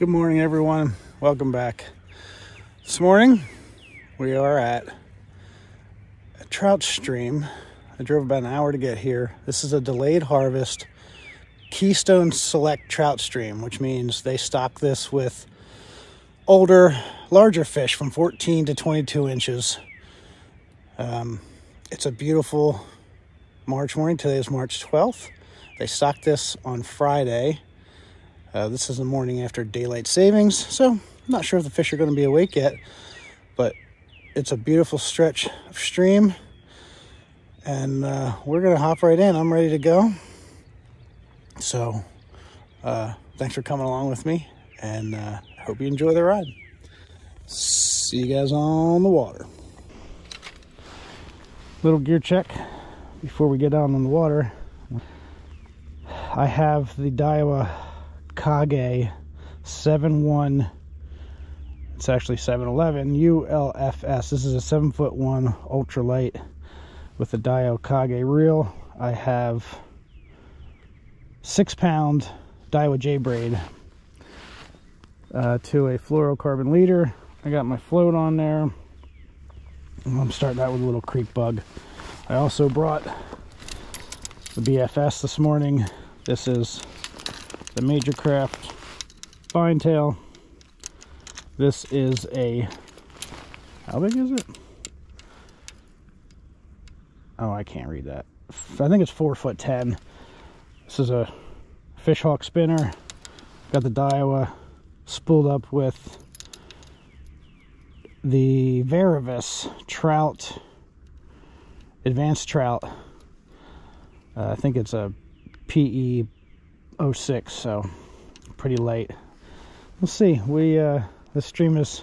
Good morning, everyone. Welcome back. This morning, we are at a trout stream. I drove about an hour to get here. This is a delayed harvest Keystone Select trout stream, which means they stock this with older, larger fish from 14 to 22 inches. It's a beautiful March morning. Today is March 12th. They stocked this on Friday. This is the morning after daylight savings, so I'm not sure if the fish are going to be awake yet, but it's a beautiful stretch of stream, and we're going to hop right in. I'm ready to go. So thanks for coming along with me, and I hope you enjoy the ride. See you guys on the water. Little gear check before we get out on the water. I have the Daiwa Kage 7-1, it's actually 711 ULFS. This is a 7'1" ultralight with the Daiwa Kage reel. I have 6-pound Daiwa J braid to a fluorocarbon leader. I got my float on there. I'm starting out with a little creek bug. I also brought the BFS this morning. This is the Major Craft fine tail. This is a, how big is it? Oh, I can't read that. I think it's 4'10". This is a Fishhawk spinner. Got the Daiwa spooled up with the Varivis trout, advanced trout. I think it's a PE 06, so pretty light. We'll see. The stream is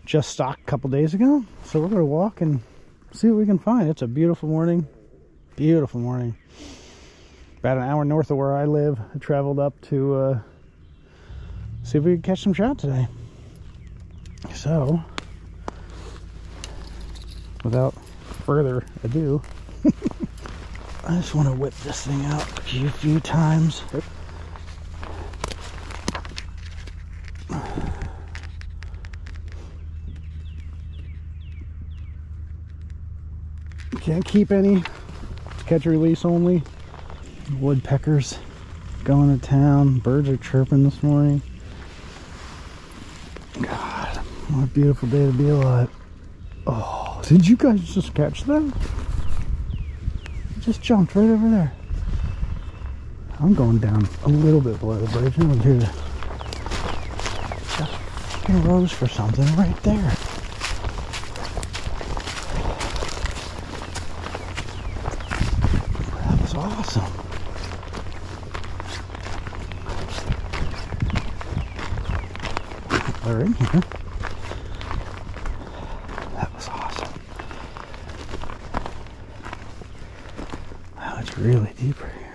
just stocked a couple days ago, so we're going to walk and see what we can find. It's a beautiful morning. Beautiful morning. About an hour north of where I live. I traveled up to see if we could catch some trout today. So, without further ado, I just want to whip this thing out a few times. Can't keep any. Catch and release only. Woodpeckers going to town. Birds are chirping this morning. God, what a beautiful day to be alive. Oh, did you guys just catch that? Just jumped right over there. I'm going down a little bit below the bridge. I'm here to just fucking rose for something right there. That was awesome. They're in here. That was awesome. Wow, it's really deep right here.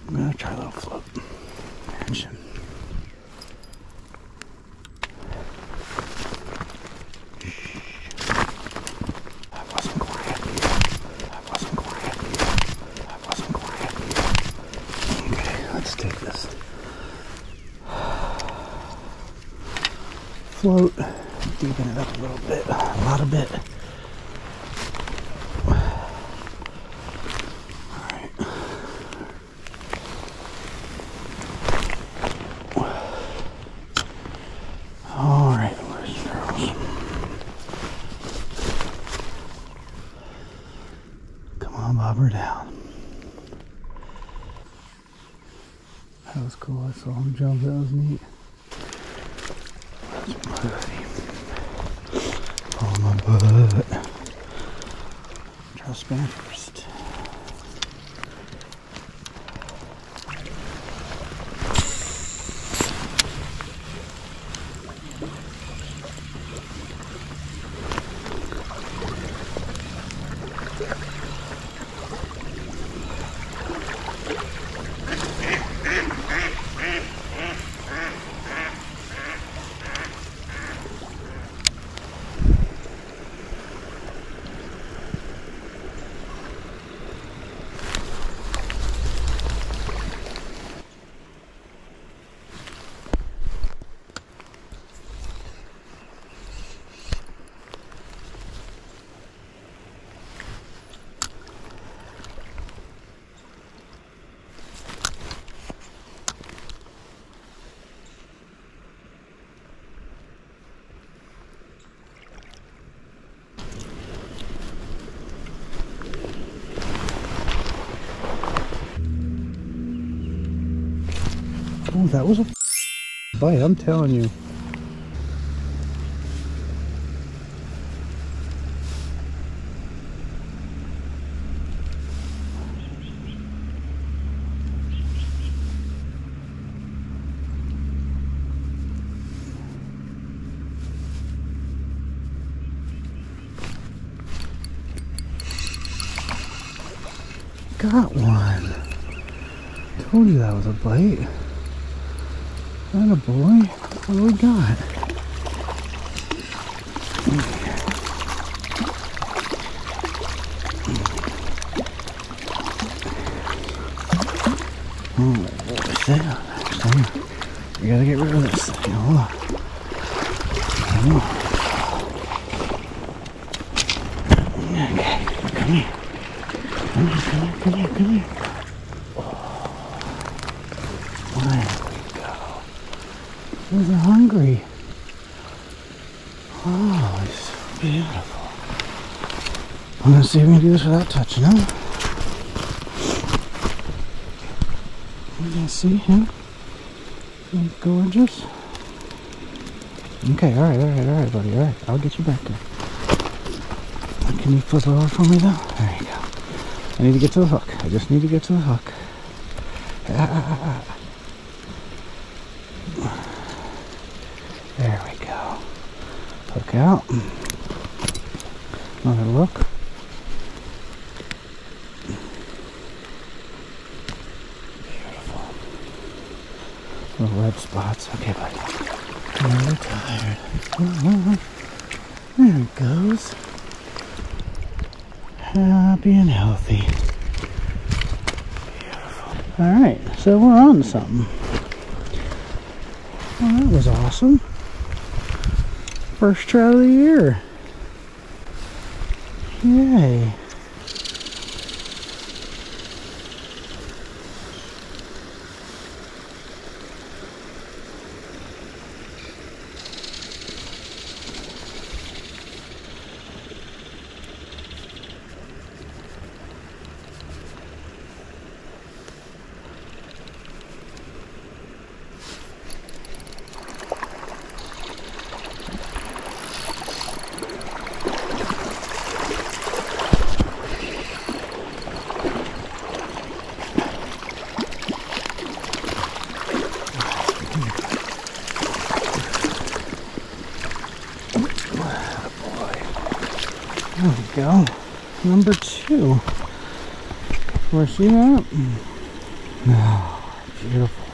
I'm gonna try a little float action. That wasn't quiet. That wasn't quiet. That wasn't quiet. Okay, let's take this. Float, deepen it up a little bit, a lot of bit. Bobber down. That was cool. I saw him jump. That was neat. That's my buddy. Oh, my butt. Try to spin first. Oh, that was a bite, I'm telling you. Got one. Told you that was a bite. That a boy. What do we got? Oh, what's that? We gotta get rid of this thing. Hold on. Okay, come here. Come here, come here, come here, come here. There we go. He's hungry. Oh, it's so beautiful. I'm gonna see if we can do this without touching him. You can see him. He's gorgeous. Okay, alright, buddy, alright. I'll get you back there. Can you flip over for me though? There you go. I need to get to the hook. I just need to get to the hook. There we go. Hook out. Another look. Beautiful. Little red spots. Okay, buddy. I'm really tired. There it goes. Happy and healthy. Beautiful. Alright, so we're on to something. Well, that was awesome. First trout of the year. Yay. There we go. Number 2. Where's she at? Oh, beautiful.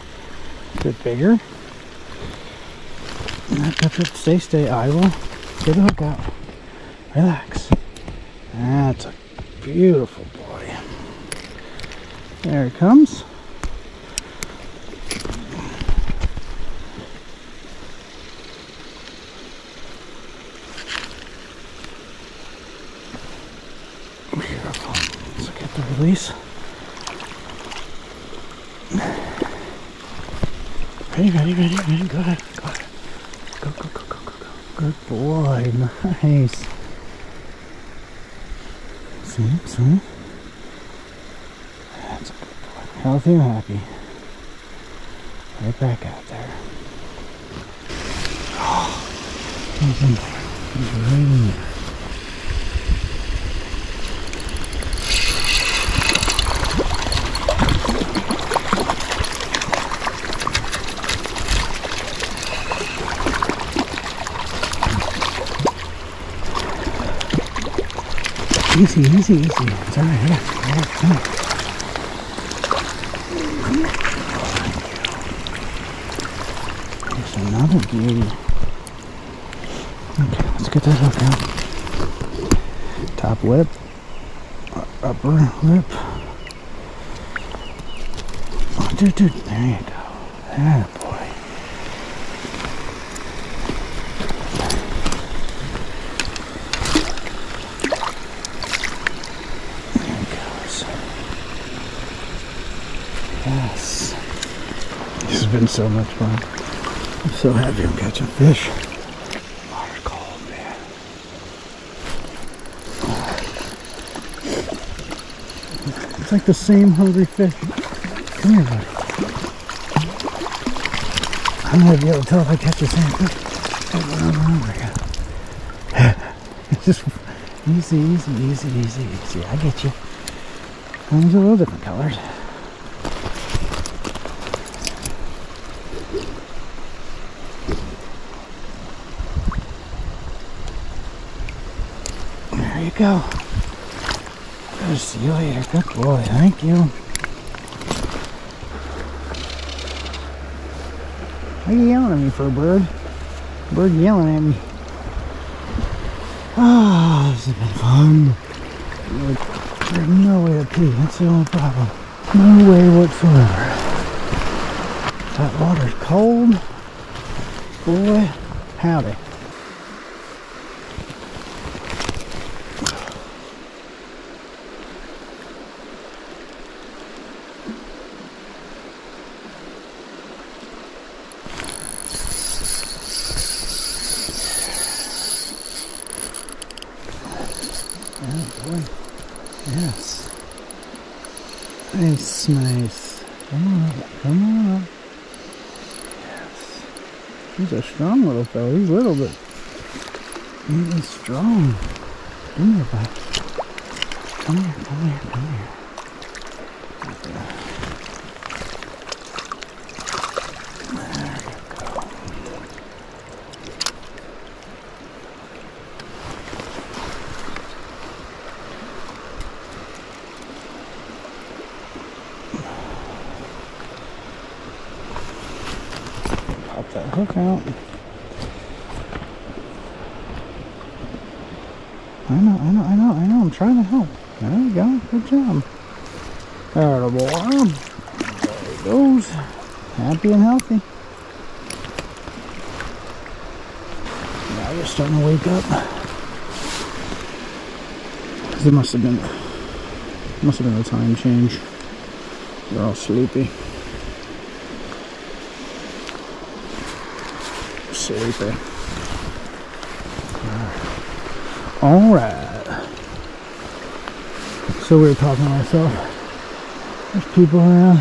A bit bigger. Stay idle. Get the hook out. Relax. That's a beautiful boy. There it comes. Beautiful. Let's get the release. Ready. Go ahead. Go. Good boy. Nice. See? That's a good boy. Healthy and happy. Right back out there. Oh, he's in there. He's right in there. Easy. It's alright, yeah. Come on. There's another beauty. Okay, let's get that hook out. Top lip. Upper lip. Oh, dude. There you go. That boy. Yes. This has been so much fun. I'm so happy I'm catching fish. Water's cold, man. It's like the same hungry fish. Come here, buddy. I'm gonna be able to tell if I catch this thing. It's just easy, easy, easy, easy, easy. I get you. There's a little different colors. There you go. Good to see you later. Good boy. Thank you. Why are you yelling at me for a bird? Bird yelling at me. Ah, this has been fun. There's no way to pee. That's the only problem. No way whatsoever. That water's cold. Boy, howdy. Oh boy. Yes. Nice, nice. Come on, come on. Yes. He's a strong little fellow. He's little, but he is strong. Come here, bud. Come here, come here, come here. Pop that hook out. I know. I'm trying to help. There we go. Good job. There the boy. There he goes. Happy and healthy. Now you're starting to wake up. There must have been a time change. They're all sleepy. Sleepy. Alright. So weird talking to myself. There's people around.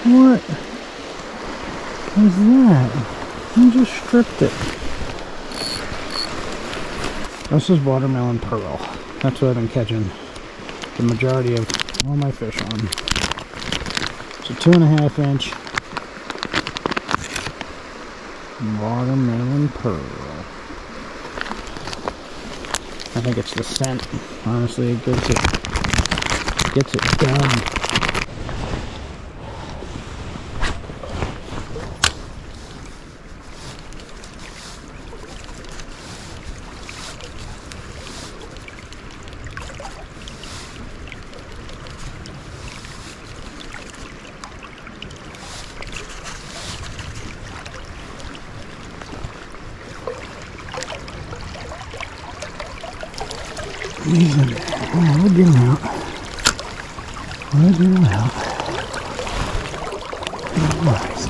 What was that? You just stripped it. This is watermelon pearl. That's what I've been catching the majority of all my fish on. It's a 2.5 inch watermelon pearl. I think it's the scent. Honestly, it gets it done. We'll get him out. We'll get him out. Nice.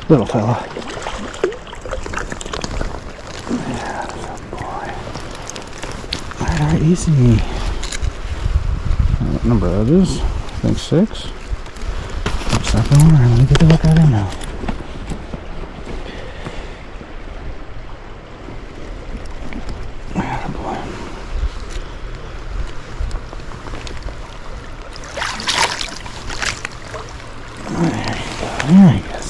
Little fella. Yeah, boy. Alright, easy. What number that is? I think 6. Second one. Let me get a look at him now. There he is.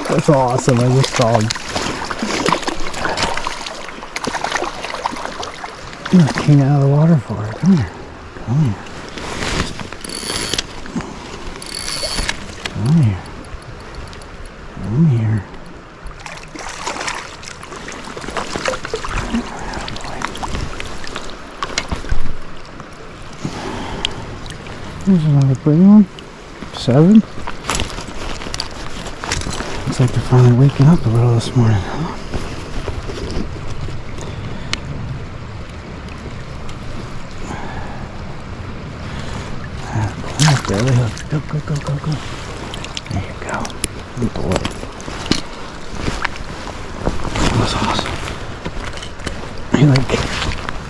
That's awesome. I just saw him. I came out of the water for it. Come here. Come here. Come here. Come here. There's another pretty one. 7. Looks like they're finally waking up a little this morning. Barely hooked. Go, go, go, go, go. There you go. Good boy. That was awesome. He like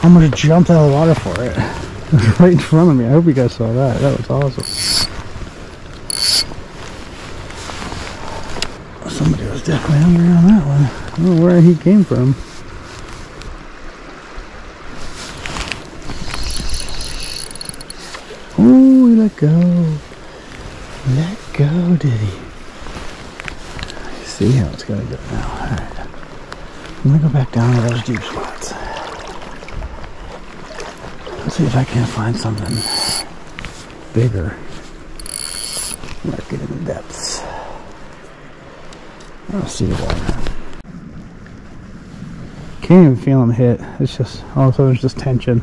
almost jumped out of the water for it. It was right in front of me. I hope you guys saw that. That was awesome. Somebody was definitely hungry on that one. I don't know where he came from. Oh, he let go. Let go, did he? You see how it's gonna go now. Alright. I'm gonna go back down to those deep spots. Let's see if I can find something bigger. Might get in the depths. I'll see the water. Can't even feel him hit. It's just, also there's just tension.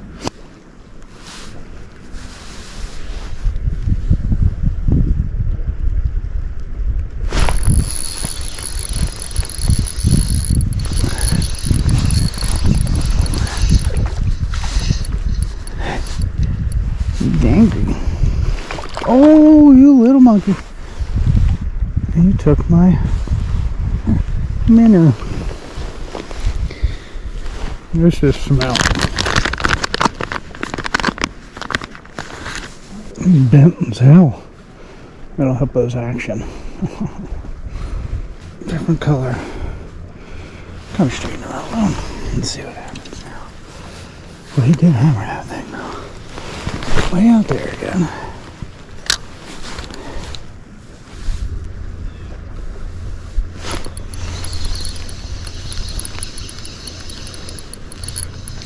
Angry. Oh, you little monkey. You took my minnow. This is smell. Bent as hell. That'll help those action. Different color. Come straighten her out and see what happens now. Well, he did hammer that thing though. Way out there again.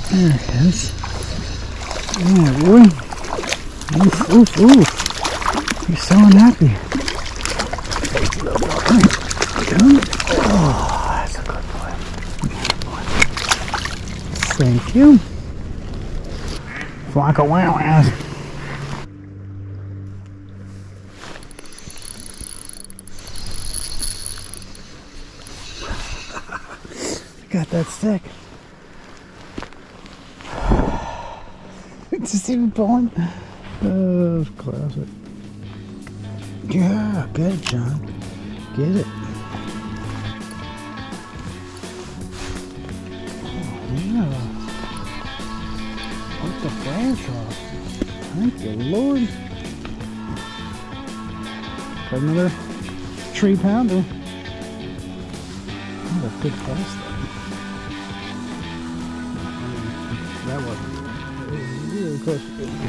There it is. Yeah, boy. Oof, oof, oof. He's so unhappy. Oh, that's a good boy. Thank you. Flock of wow-wows. Got that stick. It's just even pulling. Oh, classic. Yeah, get it, John. Get it. Oh, yeah. What the branch off? Thank you, Lord. Got another 3-pounder. What a good cast though. That wasn't really close to getting